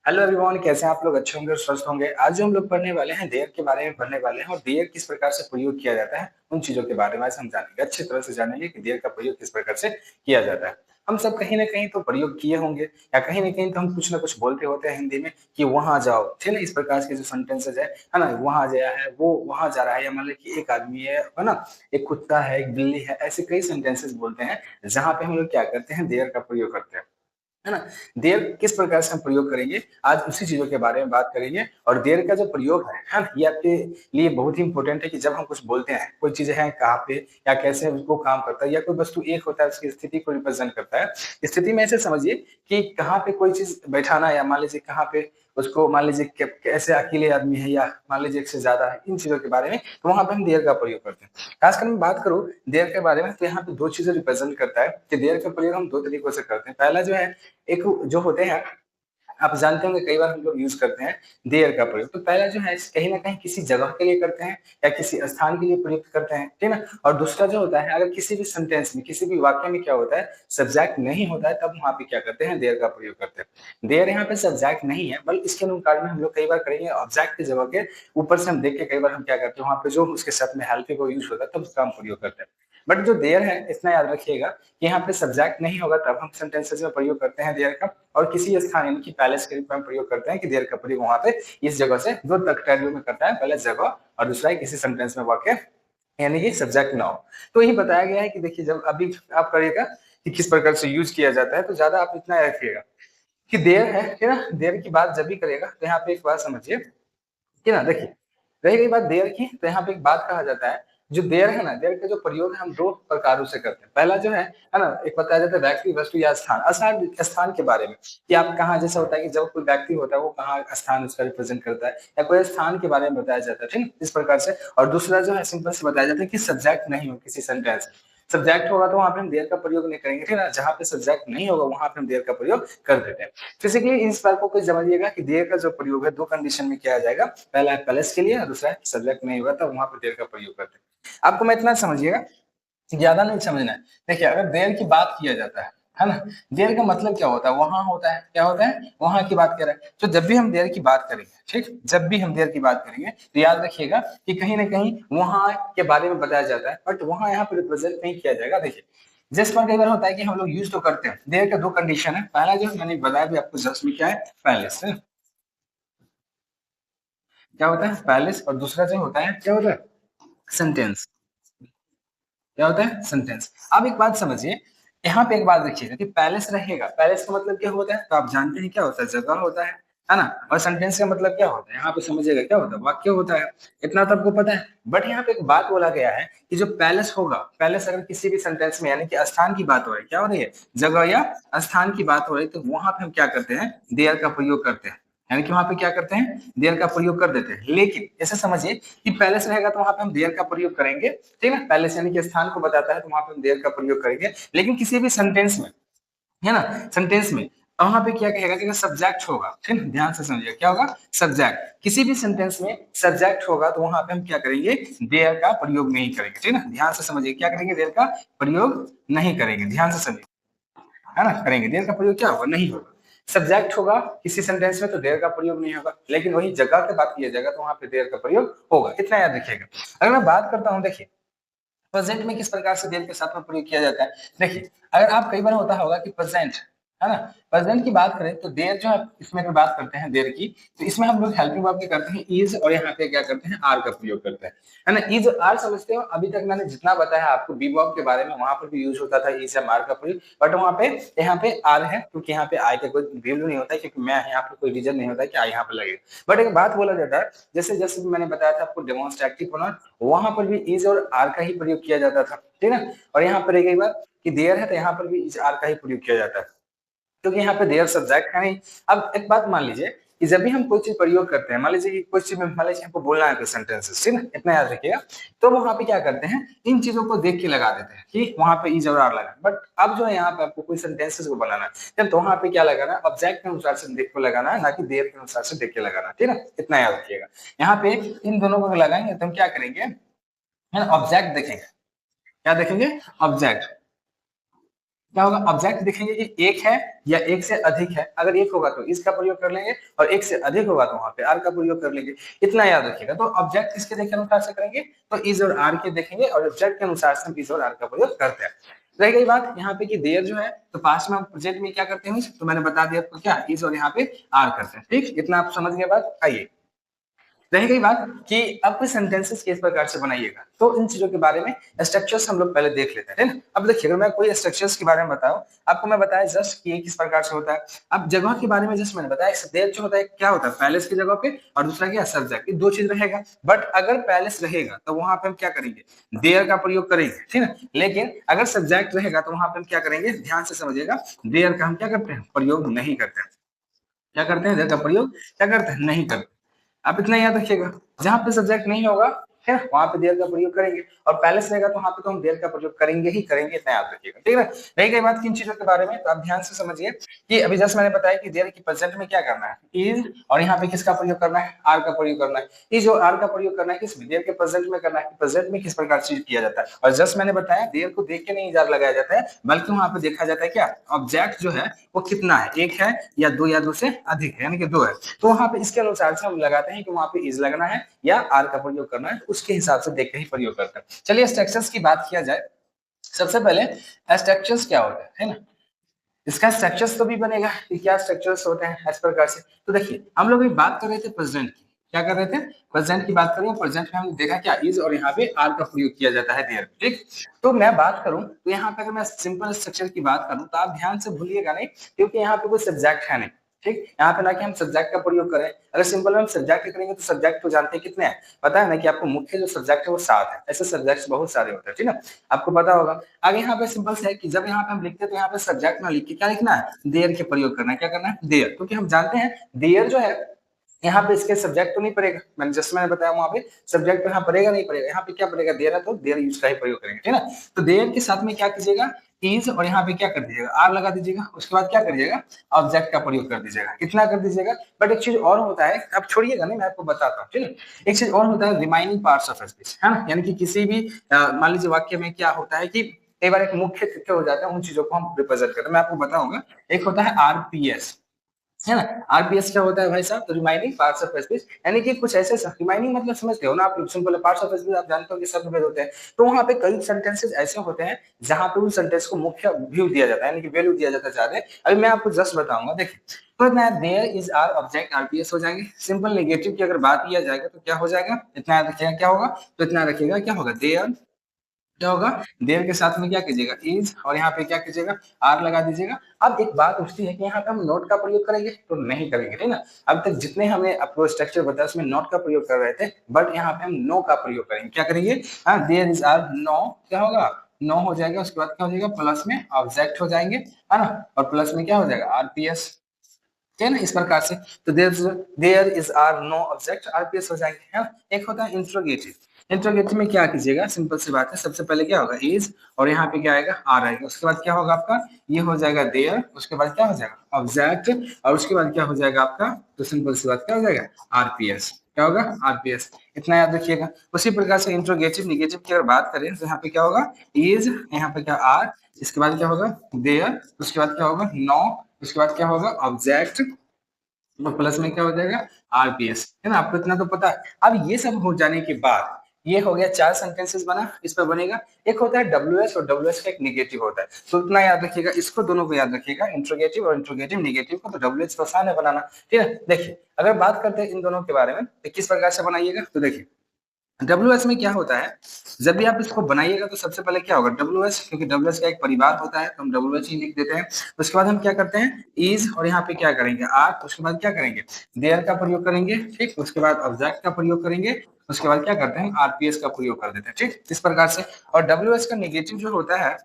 Hello everyone, कैसे हैं आप लोग? अच्छे होंगे और स्वस्थ होंगे। आज जो हम लोग पढ़ने वाले हैं देयर के बारे में पढ़ने वाले हैं और देयर किस प्रकार से प्रयोग किया जाता है उन चीजों के बारे में आज हम जानेंगे। अच्छी तरह से जानेंगे कि देयर का प्रयोग किस प्रकार से किया जाता है। हम सब कहीं ना कहीं तो प्रयोग किए होंगे या कहीं ना कहीं तो हम कुछ ना कुछ बोलते होते हैं हिंदी में कि वहां जाओ, ठीक है ना। इस प्रकार के जो सेंटेंसेज है ना, वहां गया है, वो वहां जा रहा है, या मान लो कि एक आदमी है ना, एक कुत्ता है, एक बिल्ली है, ऐसे कई सेंटेंसेस बोलते हैं जहां पे हम लोग क्या करते हैं, देयर का प्रयोग करते हैं, है ना। देर किस प्रकार से हम प्रयोग करेंगे, आज उसी चीजों के बारे में बात करेंगे। और देर का जो प्रयोग है ना, ये आपके लिए बहुत ही इंपॉर्टेंट है कि जब हम कुछ बोलते हैं, कोई चीज है कहाँ पे या कैसे उसको काम करता है, या कोई वस्तु एक होता है उसकी स्थिति को रिप्रेजेंट करता है। स्थिति में ऐसे समझिए कि कहाँ पे कोई चीज बैठाना है, या मान लीजिए कहाँ पे उसको, मान लीजिए कैसे अकेले आदमी है या मान लीजिए एक से ज्यादा है, इन चीजों के बारे में तो वहां पे हम देर का प्रयोग करते हैं। खासकर मैं बात करूं देर के बारे में तो यहाँ पे दो चीजें रिप्रेजेंट करता है कि देर का प्रयोग हम दो तरीकों से करते हैं। पहला जो है, एक जो होते हैं, आप जानते होंगे कई बार हम लोग यूज करते हैं देयर का प्रयोग। तो पहला जो है कहीं ना कहीं किसी जगह के लिए करते हैं या किसी स्थान के लिए प्रयुक्त करते हैं, ठीक है ना। और दूसरा जो होता है, अगर किसी भी सेंटेंस में, किसी भी वाक्य में क्या होता है, सब्जेक्ट नहीं होता है, तब वहां पे क्या करते हैं, देयर का प्रयोग करते हैं। देयर यहाँ पे सब्जेक्ट नहीं है, बल्कि इसके अनुकार में हम लोग कई बार करेंगे ऑब्जेक्ट की जगह के ऊपर से हम देख के कई बार हम क्या करते हैं, वहां पे जो उसके साथ में हेल्पिंग को यूज होता है तब उसका हम प्रयोग करते हैं। बट जो देयर है, इतना याद रखिएगा कि यहाँ पे सब्जेक्ट नहीं होगा तब हम सेंटेंसेस में प्रयोग करते हैं देयर का। और किसी स्थान यानी कि पैलेस के रूप में प्रयोग करते हैं कि देयर का प्रयोग वहां पे इस जगह से दो कैटेगरी में करता है, पहले जगह और दूसरा है किसी सेंटेंस में वाक्य यानी कि सब्जेक्ट ना हो। तो यही बताया गया है कि देखिए जब अभी आप करिएगा कि किस प्रकार से यूज किया जाता है, तो ज्यादा आप इतना रखिएगा कि देयर है, ठीक है ना। देयर की बात जब भी करेगा तो यहाँ पे एक बात समझिए कि ना, देखिए रही गई बात देयर की, तो यहाँ पे एक बात कहा जाता है, जो देयर है ना, देयर का जो प्रयोग है हम दो प्रकारों से करते हैं। पहला जो है ना, एक बताया जाता है व्यक्ति, वस्तु या स्थान। स्थान स्थान के बारे में कि आप कहाँ, जैसा होता है कि जब कोई व्यक्ति होता है वो कहाँ स्थान उसका रिप्रेजेंट करता है, या कोई स्थान के बारे में बताया जाता है, ठीक है, इस प्रकार से। और दूसरा जो है सिंपल से बताया जाता है कि सब्जेक्ट नहीं हो किसी सेंटेंस। सब्जेक्ट होगा तो वहां पे हम देयर का प्रयोग नहीं करेंगे, ठीक है ना। जहां पे सब्जेक्ट नहीं होगा वहां पे हम देयर का प्रयोग कर देते हैं। फिजिकली इस बात को समझिएगा कि देयर का जो प्रयोग है दो कंडीशन में किया जाएगा। पहला है पैलेस के लिए और दूसरा है सब्जेक्ट नहीं हुआ तो वहां पर देयर का प्रयोग करते हैं। आपको मैं इतना समझिएगा, ज्यादा नहीं समझना है। देखिए अगर देयर की बात किया जाता है ना, देयर का मतलब क्या होता है, वहां होता है, क्या होता है, वहां की बात कर रहे हैं। तो जब भी हम देयर की बात करेंगे, ठीक, जब भी हम देयर की बात करेंगे तो याद रखिएगा कि कहीं ना कहीं वहां के बारे में बताया जाता है, बट वहां यहाँ पर रिप्रेजेंट नहीं किया जाएगा। देखिए जिस पर कई बार होता है कि हम लोग यूज तो करते हैं, देयर का दो कंडीशन है। पहला जो मैंने बताया भी आपको जस्ट में, क्या है, पैलेस है, क्या होता है पैलेस। और दूसरा जो होता है क्या होता है, सेंटेंस, क्या होता है, सेंटेंस। अब एक बात समझिए, यहाँ पे एक बात देखिएगा कि पैलेस रहेगा, पैलेस का मतलब क्या होता है, तो आप जानते हैं क्या होता है, जगह होता है ना। और सेंटेंस का मतलब क्या होता है, यहाँ पे समझिएगा क्या होता है, वाक्य होता है। इतना तो आपको पता है। बट यहाँ पे एक बात बोला गया है कि जो पैलेस होगा, पैलेस अगर किसी भी सेंटेंस में यानी कि स्थान की बात हो रही है, क्या हो रही है, जगह या स्थान की बात हो रही है, तो वहां पे हम क्या करते हैं, देयर का प्रयोग करते हैं। यानी कि वहां पे क्या करते हैं, देयर का प्रयोग कर देते हैं। लेकिन ऐसे समझिए कि पैलेस रहेगा तो वहां पे हम देयर का प्रयोग करेंगे, ठीक है। पैलेस यानी कि स्थान को बताता है तो वहां पे हम देयर का प्रयोग करेंगे। लेकिन किसी भी सेंटेंस में, है ना, सेंटेंस में वहां पे क्या कहेगा कि सब्जेक्ट होगा, ठीक है, ध्यान से समझिए क्या होगा, सब्जेक्ट। किसी भी सेंटेंस में सब्जेक्ट होगा तो वहां पे हम क्या करेंगे, देयर का प्रयोग नहीं करेंगे, ठीक है ना। ध्यान से समझिए क्या करेंगे, देयर का प्रयोग नहीं करेंगे, ध्यान से समझिए, है ना, करेंगे। देयर का प्रयोग क्या होगा, नहीं होगा। सब्जेक्ट होगा किसी सेंटेंस में तो देयर का प्रयोग नहीं होगा, लेकिन वही जगह की बात किया जाएगा तो वहां पे देयर का प्रयोग होगा, इतना याद रखिएगा। अगर मैं बात करता हूँ, देखिए प्रेजेंट में किस प्रकार से देर के साथ में प्रयोग किया जाता है। देखिए अगर आप, कई बार होता होगा कि प्रेजेंट, है ना, प्रेजेंट की बात करें तो देर जो है, इसमें अगर बात करते हैं देर की, तो इसमें हम लोग हेल्पिंग वर्ब की करते हैं इज, और यहाँ पे क्या करते हैं, आर का प्रयोग करते हैं, है ना। इज आर समझते हो, अभी तक मैंने जितना बताया आपको बी वर्ब के बारे में, वहां पर भी यूज होता था इज या आर का प्रयोग। बट वहां पे, यहाँ पे आर है क्योंकि यहाँ पे आई का कोई वैल्यू नहीं होता है, क्योंकि मैं यहाँ पे कोई रीजन नहीं होता है कि आई यहाँ पे लगेगा। बट एक बात बोला जाता है, जैसे जैसे मैंने बताया था आपको डेमोन्स्ट्रेटिव प्रोनाउन, वहां पर भी इज और आर का ही प्रयोग किया जाता था, ठीक है। और यहाँ पर एक बात कि देयर है तो यहाँ पर भी इज आर का ही प्रयोग किया जाता है, क्योंकि यहाँ पे देयर सब्जेक्ट है नहीं। अब एक बात मान लीजिए कि जब भी हम कोई चीज प्रयोग करते हैं, मान लीजिए कि कोई चीज, मान लीजिए हमको बोलना है कोई सेंटेंसेस, ठीक है, इतना याद रखिएगा। तो वहां पे क्या करते हैं, इन चीजों को देख के लगा देते हैं कि वहां पे इज और आर लगा। बट अब जो है यहाँ पे आपको कोई सेंटेंसेस को बनाना है तो वहां पे क्या लगाना है, ऑब्जेक्ट के अनुसार से देख के लगाना है, ना कि देयर के अनुसार से देख के लगाना, ठीक है, इतना याद रखिएगा। यहाँ पे इन दोनों को लगाएंगे तो हम क्या करेंगे, है ना, ऑब्जेक्ट देखेंगे, क्या देखेंगे, ऑब्जेक्ट, क्या होगा, ऑब्जेक्ट देखेंगे कि एक है या एक से अधिक है, अगर एक होगा तो इज का प्रयोग कर लेंगे और एक से अधिक होगा तो वहां पे आर का प्रयोग कर लेंगे। इतना याद रखिएगा। तो ऑब्जेक्ट किसके देखे अनुसार से करेंगे, तो इज और आर के देखेंगे और ऑब्जेक्ट के अनुसार से हम इज और आर का प्रयोग करते हैं। रह गई बात यहाँ पे कि देयर जो है, तो पास्ट में हम प्रेजेंट में क्या करते हैं, तो मैंने बता दिया आपको क्या, इज और यहाँ पे आर करते हैं। ठीक, इतना आप समझ गए बात। आइए रह गई बात कि अब कोई सेंटेंसेस किस प्रकार से बनाइएगा, तो इन चीजों के बारे में स्ट्रक्चर्स हम लोग पहले देख लेते हैं, है ना। अब देखिए, अगर मैं कोई स्ट्रक्चर्स के बारे में बताऊं आपको, मैं बताया जस्ट कि ये किस प्रकार से होता है। अब जगह के बारे में जस्ट मैंने बताया, देर जो होता है क्या होता है, पैलेस की जगह पे, और दूसरा क्या, सब्जेक्ट, दो चीज रहेगा। बट अगर पैलेस रहेगा तो वहां पे हम क्या करेंगे, देयर का प्रयोग करेंगे, ठीक है। लेकिन अगर सब्जेक्ट रहेगा तो वहां पे हम क्या करेंगे, ध्यान से समझिएगा, देयर का हम क्या करते हैं, प्रयोग नहीं करते हैं। क्या करते हैं, देयर का प्रयोग क्या करते हैं, नहीं करते। आप इतना याद रखिएगा, जहां पे सब्जेक्ट नहीं होगा है ना, वहां पे देयर का प्रयोग करेंगे, और पैलेस रहेगा तो वहां पे तो हम देयर का प्रयोग करेंगे ही करेंगे, इतना याद रखिएगा। ठीक है, रही गई बात किन चीजों के बारे में, तो आप ध्यान से समझिए कि अभी जस्ट मैंने बताया कि देयर की प्रेजेंट में क्या करना है, इज, और यहाँ पे किसका प्रयोग करना है, आर का प्रयोग करना है। इज और आर का प्रयोग करना है किस, देयर के प्रेजेंट में करना है, प्रेजेंट में किस प्रकार से किया जाता है। और जस्ट मैंने बताया देयर को देख के नहीं इजार लगाया जाता है, बल्कि वहां पे देखा जाता है क्या, ऑब्जेक्ट जो है वो कितना है, एक है या दो से अधिक है, यानी कि दो है। तो वहां पे इसके अनुसार से हम लगाते हैं कि वहां पे इज लगना है या आर का प्रयोग करना है, उसके हिसाब से देख के ही प्रयोग करते हैं। चलिए स्ट्रक्चर्स की बात किया जाए। सबसे पहले स्ट्रक्चर्स क्या होता है ना, इसका स्ट्रक्चर्स तो भी बनेगा कि क्या स्ट्रक्चर्स होते हैं इस प्रकार से। तो देखिए, हम लोग एक बात कर रहे थे प्रेजेंट की, क्या कर रहे थे, प्रेजेंट की बात करें। प्रेजेंट में हमने देखा क्या, इज और यहाँ पे आर का प्रयोग किया जाता है देयर। ठीक, तो मैं बात करूं तो यहाँ पे अगर मैं सिंपल स्ट्रक्चर की बात करूं तो आप ध्यान से भूलिएगा नहीं, क्योंकि यहाँ पे कोई सब्जेक्ट है नहीं। ठीक, यहाँ पे ना कि हम सब्जेक्ट का प्रयोग करें, अगर सिंपल में हम सब्जेक्ट करेंगे तो सब्जेक्ट तो जानते हैं कितने हैं, पता है ना कि आपको मुख्य जो सब्जेक्ट है वो 7 है, ऐसे सब्जेक्ट बहुत सारे होते हैं, ठीक है, आपको पता होगा। आगे यहाँ पे सिंपल से है कि जब यहाँ पे हम लिखते हैं तो यहाँ पे सब्जेक्ट ना लिख के क्या लिखना है, देयर के प्रयोग करना है। क्या करना है, देयर, क्योंकि हम जानते हैं देयर जो है यहाँ पे इसके सब्जेक्ट तो नहीं पड़ेगा, मैंने बताया वहां पे सब्जेक्ट तो यहाँ पड़ेगा नहीं पड़ेगा, यहाँ पे क्या पड़ेगा, देयर है तो देयर यूज का ही प्रयोग करेंगे, ठीक है ना। तो देयर के साथ में क्या कीजिएगा, इज, और यहाँ पे क्या कर दीजिएगा, आर लगा दीजिएगा, उसके बाद क्या करिएगा, ऑब्जेक्ट का प्रयोग कर दीजिएगा, इतना कर दीजिएगा। बट एक चीज और होता है, आप छोड़िएगा नहीं, मैं आपको बताता हूँ, ठीक है। एक चीज और होता है, रिमाइनिंग पार्ट्स ऑफ स्पीच, है ना, यानी कि किसी भी मान लीजिए वाक्य में क्या होता है कि कई बार एक मुख्य तथ्य हो जाता है, उन चीजों को हम रिप्रेजेंट करते हैं। मैं आपको बताऊंगा, एक होता है आरपीएस, है ना। आरपीएस क्या होता है भाई साहब, तो रिमाइनिंग पार्ट्स ऑफ स्पीच, यानी कि कुछ ऐसे, रिमाइनिंग मतलब समझते हो ना आप, सिंपल पार्ट्स ऑफ स्पीच आप जानते हो कि शब्द भेद होते हैं। तो वहां पे कई सेंटेंसेस ऐसे होते हैं जहां पे उन सेंटेंस को मुख्य व्यू दिया जाता है, यानी कि वैल्यू दिया जाता है ज्यादा। अभी मैं आपको जस्ट बताऊंगा, देखिए, तो ना there is are object RPS हो जाएंगे। सिंपल नेगेटिव की अगर बात किया जाएगा तो क्या हो जाएगा, इतना याद रखिएगा, क्या होगा, तो इतना रखिएगा, क्या होगा, देयर, क्या होगा, देयर के साथ में क्या कीजिएगा, इज, और यहाँ पे क्या कीजिएगा, आर लगा दीजिएगा। अब एक बात उठती है कि यहाँ पे हम नोट का प्रयोग करेंगे तो नहीं करेंगे, ठीक ना। अब तक जितने हमने आपको स्ट्रक्चर बताया उसमें नोट का प्रयोग कर रहे थे, बट यहाँ पे हम नो का प्रयोग करेंगे। क्या करेंगे, हाँ, देयर इज आर नो, क्या होगा, नो हो जाएगा, उसके बाद क्या हो जाएगा, प्लस में ऑब्जेक्ट हो जाएंगे, है ना, और प्लस में क्या हो जाएगा, आरपीएस, ठीक है ना, इस प्रकार से। तो there is are no object RPS हो जाएंगे, है ना। एक होता है इंट्रोगेटिव, इंट्रोगेटिव में क्या कीजिएगा, सिंपल सी बात है, सबसे पहले क्या होगा, इज, और यहाँ पे क्या आएगा, आर आएगा, उसके बाद क्या होगा आपका, ये हो जाएगा देयर, उसके बाद क्या हो जाएगा, ऑब्जेक्ट, और उसके बाद क्या हो जाएगा आपका, तो सिंपल सी बात क्या हो जाएगा, आरपीएस, क्या होगा, आरपीएस, इतना याद रखिएगा। उसी प्रकार से इंट्रोगेटिव निगेटिव की अगर बात करें तो यहाँ पे क्या होगा, इज, यहाँ पे क्या, आर, इसके बाद क्या होगा, देयर, उसके बाद क्या होगा, नो, उसके बाद क्या होगा, ऑब्जेक्ट, और प्लस में क्या हो जाएगा, आरपीएस, है ना। आपको इतना तो पता है। अब ये सब हो जाने के बाद ये हो गया, 4 सेंटेंसेस बना, इस पर बनेगा। एक होता है डब्ल्यूएस, और डब्ल्यूएस का एक निगेटिव होता है, तो इतना याद रखिएगा, इसको दोनों को याद रखिएगा, इंट्रोगेटिव और इंट्रोगेटिव निगेटिव को। तो डब्ल्यूएस तो आसान है बनाना, ठीक है। देखिए, अगर बात करते हैं इन दोनों के बारे में तो किस प्रकार से बनाइएगा, तो देखिए, डब्ल्यूएस में क्या होता है, जब भी आप इसको बनाइएगा तो सबसे पहले क्या होगा, डब्ल्यूएस, क्योंकि डब्ल्यूएस का एक परिवार होता है तो हम डब्ल्यूएस ही लिख देते हैं। उसके बाद हम क्या करते हैं, इज, और यहाँ पे क्या करेंगे, आर, उसके बाद क्या करेंगे, देयर का प्रयोग करेंगे, ठीक, उसके बाद ऑब्जेक्ट का प्रयोग करेंगे, उसके बाद क्या करते हैं, आरपीएस का प्रयोग कर देते हैं, ठीक, इस प्रकार से। और डब्ल्यूएस का नेगेटिव जो होता है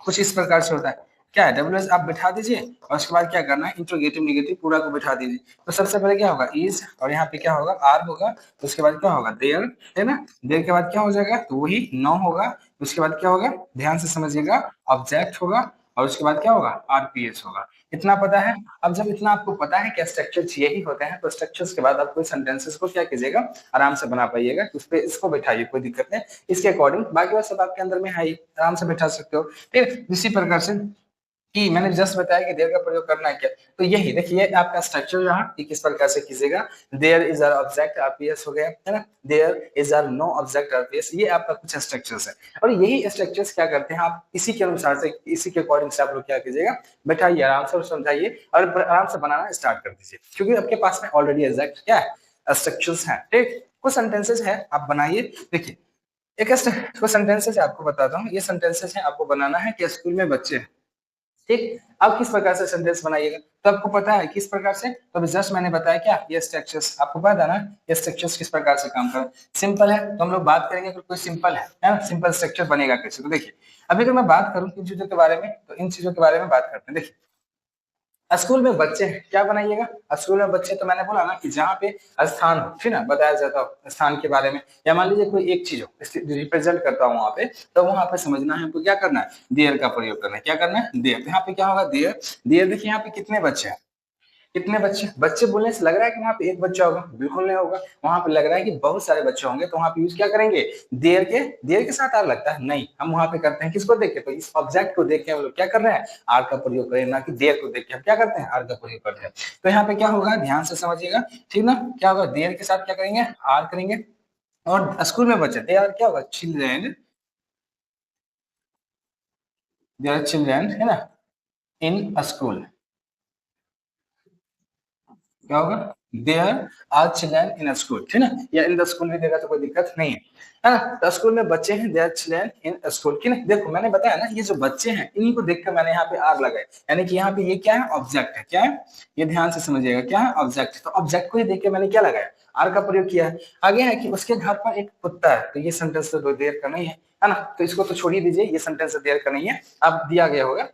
कुछ इस प्रकार से होता है, क्या है, डब्ल्यूएस आप बिठा दीजिए, और उसके बाद क्या करना है, इंट्रोगेटिव निगेटिव पूरा को बिठा दीजिए। तो सबसे पहले क्या होगा, इज, और यहाँ पे क्या होगा, आर होगा, तो उसके बाद क्या होगा, देयर, है ना, देयर के बाद क्या हो जाएगा, तो वही नो होगा, उसके बाद क्या होगा, ध्यान से समझिएगा, ऑब्जेक्ट होगा, और उसके बाद क्या होगा, आरपीएस होगा। इतना पता है। अब जब इतना आपको पता है क्या स्ट्रक्चर्स यही होते हैं, तो स्ट्रक्चर्स के बाद आप कोई सेंटेंसेस को क्या कीजिएगा, आराम से बना पाइएगा, उस पे इसको बैठाइए, कोई दिक्कत नहीं, इसके अकॉर्डिंग बाकी बात सब आपके अंदर में है ही, आराम से बैठा सकते हो, ठीक है। इसी प्रकार से कि मैंने जस्ट बताया कि देयर का प्रयोग करना है क्या, तो यही देखिए आपका स्ट्रक्चर यहाँ कि किस प्रकार से कीजिएगा। There is are object RPS हो गया है ना, there is are no object RPS, ये आपका कुछ स्ट्रक्चर्स है। और यही स्ट्रक्चर्स क्या करते हैं, आप इसी के अनुसार से इसी के अकॉर्डिंग से आप लोग क्या कीजिएगा, बैठाइए आराम से और समझाइए और आराम से बनाना स्टार्ट कर दीजिए, क्योंकि आपके पास में ऑलरेडी एग्जैक्ट क्या है, स्ट्रक्चर्स हैं। ठीक, कुछ सेंटेंसेस है आप बनाइए। देखिए एक कुछ सेंटेंसेस है आपको बताता हूँ, ये सेंटेंसेस है आपको बनाना है कि स्कूल में बच्चे हैं। ठीक, अब किस प्रकार से सेंटेंस बनाइएगा, तो आपको पता है किस प्रकार से, तो अभी जस्ट मैंने बताया क्या, ये स्ट्रक्चर्स आपको पता है ना, ये स्ट्रक्चर्स किस प्रकार से काम कर, सिंपल है तो हम लोग बात करेंगे कि कोई सिंपल है ना, सिंपल स्ट्रक्चर बनेगा कैसे। तो देखिए अभी अगर मैं बात करूं इन चीजों के बारे में, तो इन चीजों के बारे में बात करते हैं। देखिए स्कूल में बच्चे हैं, क्या बनाइएगा, स्कूल में बच्चे, तो मैंने बोला ना कि जहाँ पे स्थान हो, ठीक ना, बताया जाता हो स्थान के बारे में, या मान लीजिए कोई एक चीज हो रिप्रेजेंट करता हूँ वहां पे, तो वहां पे समझना है हमको क्या करना है, देयर का प्रयोग करना है। क्या करना है, देयर, तो यहाँ पे क्या होगा, देयर। देयर देखिए यहाँ पे कितने बच्चे हैं, कितने बच्चे, बच्चे बोलने से लग रहा है कि वहां पे एक बच्चा होगा, बिल्कुल नहीं होगा, वहां पे लग रहा है कि बहुत सारे बच्चे होंगे, तो वहां पे यूज क्या करेंगे, देयर के साथ आर लगता है नहीं, हम वहां पे करते हैं किसको देख के, तो इस ऑब्जेक्ट को देख के हम लोग क्या कर रहे हैं, आर का प्रयोग करें, ना कि देयर को देख के हम क्या करते हैं, आर का प्रयोग करते हैं। तो यहाँ पे क्या होगा, ध्यान से समझिएगा, ठीक ना, क्या होगा, देयर के साथ क्या करेंगे, आर करेंगे। और स्कूल में बच्चे, दे आर क्या होगा, चिल्ड्रेन, दे आर चिल्ड्रेन है ना, इन स्कूल, क्या होगा, there are children in school, ठीक है, या इन द स्कूल भी देगा तो कोई दिक्कत नहीं है ना। तो स्कूल में बच्चे हैं, देयर चिल्ड्रन इन स्कूल, ठीक है। देखो मैंने बताया ना, ये जो बच्चे हैं इन्हीं को देखकर मैंने यहाँ पे आर लगाया, यानी कि यहाँ पे ये क्या है, ऑब्जेक्ट है, क्या है, ये ध्यान से समझिएगा, क्या है, ऑब्जेक्ट। तो ऑब्जेक्ट को ही देख के मैंने क्या लगाया, आर का प्रयोग किया है। आगे है कि उसके घर पर एक कुत्ता है, तो ये सेंटेंस तो देयर का नहीं है ना, तो इसको तो छोड़ ही दीजिए, ये सेंटेंस देयर का नहीं है, अब दिया गया होगा,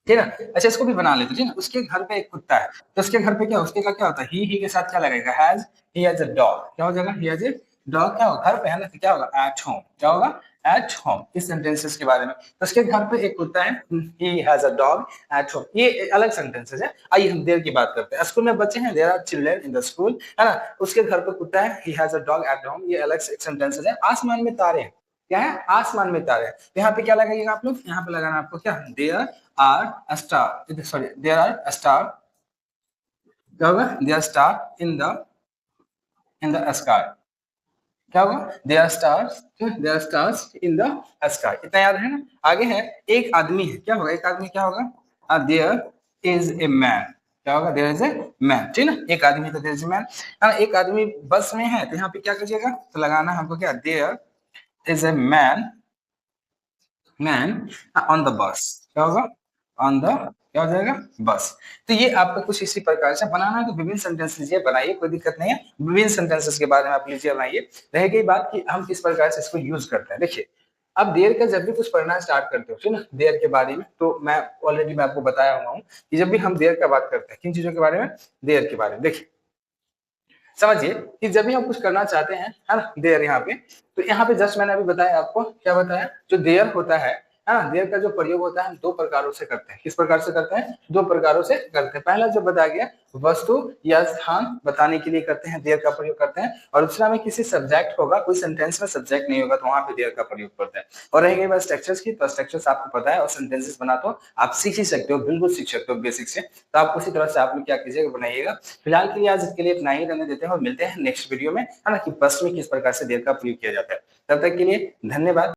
ठीक है। अच्छा इसको भी बना लेते, ठीक है, उसके घर पे एक कुत्ता है, तो उसके घर पे क्या, उसके का क्या होता है, ही के साथ क्या लगेगा, has, he has a dog, क्या हो जाएगा, ही हैज अ डॉग, क्या होगा, घर पे है ना, तो क्या होगा, एट होम, क्या होगा, एट होम। इस सेंटेंसेस के बारे में, तो उसके घर पे एक कुत्ता है, he has a dog at home, ये अलग सेंटेंसेस है। आइए हम देयर की बात करते हैं, स्कूल में बच्चे हैं, there are children in the school, है ना, उसके घर पे कुत्ता है, he has a dog at home, ये अलग सेंटेंसेस है। आसमान में तारे हैं, क्या है, आसमान में तारे हैं, तो यहाँ पे क्या लगाइएगा आप लोग, यहाँ पे लगाना आपको क्या, there are star, sorry there are star, क्या होगा, there star in the sky, क्या होगा, there stars, there stars in the sky, इतना याद है ना। आगे है एक आदमी है, क्या होगा, एक आदमी क्या होगा, देयर इज ए मैन, क्या होगा, देयर इज ए मैन, ठीक है ना, एक आदमी, तो देयर इज ए मैन, एक आदमी बस में है, तो यहाँ पे क्या करिएगा, तो लगाना हमको क्या, there is a man on the bus, क्या होगा, ऑन द, क्या हो जाएगा, बस। तो ये आपको कुछ इसी प्रकार से बनाना है, तो विभिन्न सेंटेंस लीजिए बनाइए, कोई दिक्कत नहीं है, विभिन्न सेंटेंसेस के बारे में आप लीजिए बनाइए। रह गई बात कि हम किस प्रकार से इसको यूज करते हैं, देखिए अब देर का जब भी कुछ पढ़ना स्टार्ट करते हो, ठीक है ना, देर के बारे में, तो मैं आपको बताया हुआ हूँ कि जब भी हम देर का बात करते हैं, किन चीजों के बारे में, देर के बारे में, देखिए समझिए कि जब भी हम कुछ करना चाहते हैं, है ना, देयर यहाँ पे, तो यहाँ पे जस्ट मैंने अभी बताया आपको, क्या बताया, जो देयर होता है ना, देयर का जो प्रयोग होता है हम दो प्रकारों से करते हैं, किस प्रकार से करते हैं, दो प्रकारों से करते हैं। पहला जो बताया गया, वस्तु या स्थान बताने के लिए करते हैं, देयर का प्रयोग करते हैं, और दूसरा में किसी सब्जेक्ट होगा, कोई सेंटेंस में सब्जेक्ट नहीं होगा, तो वहां पे देयर का प्रयोग करते हैं। और रह गई बात स्ट्रक्चर्स की, तो स्ट्रक्चर्स आपको पता है, और सेंटेंसेस बना तो आप सीख ही सकते हो, बिल्कुल सीख सकते हो बेसिक से, तो आप उसी तरह से आप लोग क्या कीजिएगा, बनाइएगा। फिलहाल के लिए आज के लिए इतना ही रहने देते हैं, और मिलते हैं नेक्स्ट वीडियो में, है ना, कि प्रश्न में किस प्रकार से देर का प्रयोग किया जाता है। तब तक के लिए धन्यवाद।